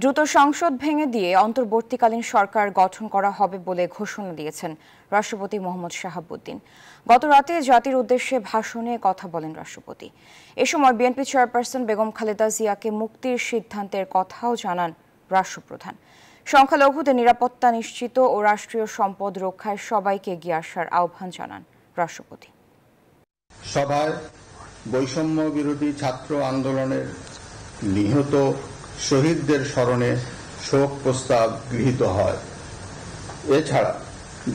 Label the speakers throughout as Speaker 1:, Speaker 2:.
Speaker 1: দ্রুত সংসদ ভেঙে দিয়ে অন্তর্বর্তীকালীন সরকার গঠন করা হবে বলে ঘোষণা দিয়েছেন রাষ্ট্রপতি মোহাম্মদ শাহাবুদ্দিন। গত রাতে জাতির উদ্দেশ্যে ভাষণে কথা বলেন রাষ্ট্রপতি। এ সময় বিএনপি চেয়ারপারসন বেগম খালেদা জিয়াকে মুক্তির সিদ্ধান্তের কথাও জানান রাষ্ট্রপ্রধান। সংখ্যালঘুদের নিরাপত্তা নিশ্চিত ও রাষ্ট্রীয় সম্পদ রক্ষায় সবাইকে এগিয়ে আসার আহ্বান জানান রাষ্ট্রপতি।
Speaker 2: সভায় বৈষম্য বিরোধী ছাত্র আন্দোলনের নিহত শহীদদের স্মরণে শোক প্রস্তাব গৃহীত হয়। এছাড়া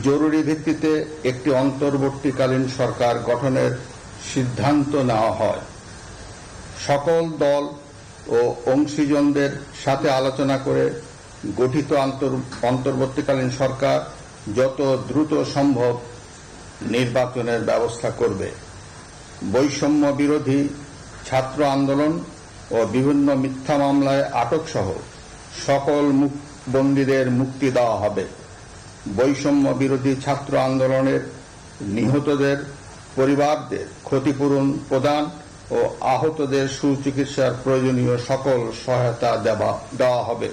Speaker 2: জরুরি ভিত্তিতে একটি অন্তর্বর্তীকালীন সরকার গঠনের সিদ্ধান্ত নেওয়া হয়। সকল দল ও অংশীজনদের সাথে আলোচনা করে গঠিত অন্তর্বর্তীকালীন সরকার যত দ্রুত সম্ভব নির্বাচনের ব্যবস্থা করবে। বৈষম্য বিরোধী ছাত্র আন্দোলন ও বিভিন্ন মিথ্যা মামলায় আটক সহ সকল বন্দীদের মুক্তি দেওয়া হবে। বৈষম্য বিরোধী ছাত্র আন্দোলনের নিহতদের পরিবারদের ক্ষতিপূরণ প্রদান ও আহতদের সুচিকিৎসার প্রয়োজনীয় সকল সহায়তা দেওয়া হবে।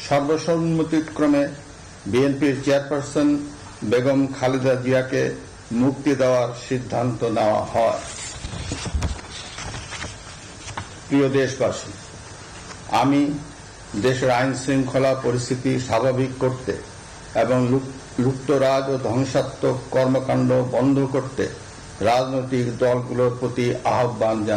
Speaker 2: সর্বসম্মতিক্রমে বিএনপির চেয়ারপারসন বেগম খালেদা জিয়াকে মুক্তি দেওয়ার সিদ্ধান্ত নেওয়া হয়। প্রিয় দেশবাসী, আমি দেশের আইন শৃঙ্খলা পরিস্থিতি স্বাভাবিক করতে এবং লুপ্তরাজ ও ধ্বংসাত্মক কর্মকাণ্ড বন্ধ করতে রাজনৈতিক দলগুলোর প্রতি আহ্বান জানাই।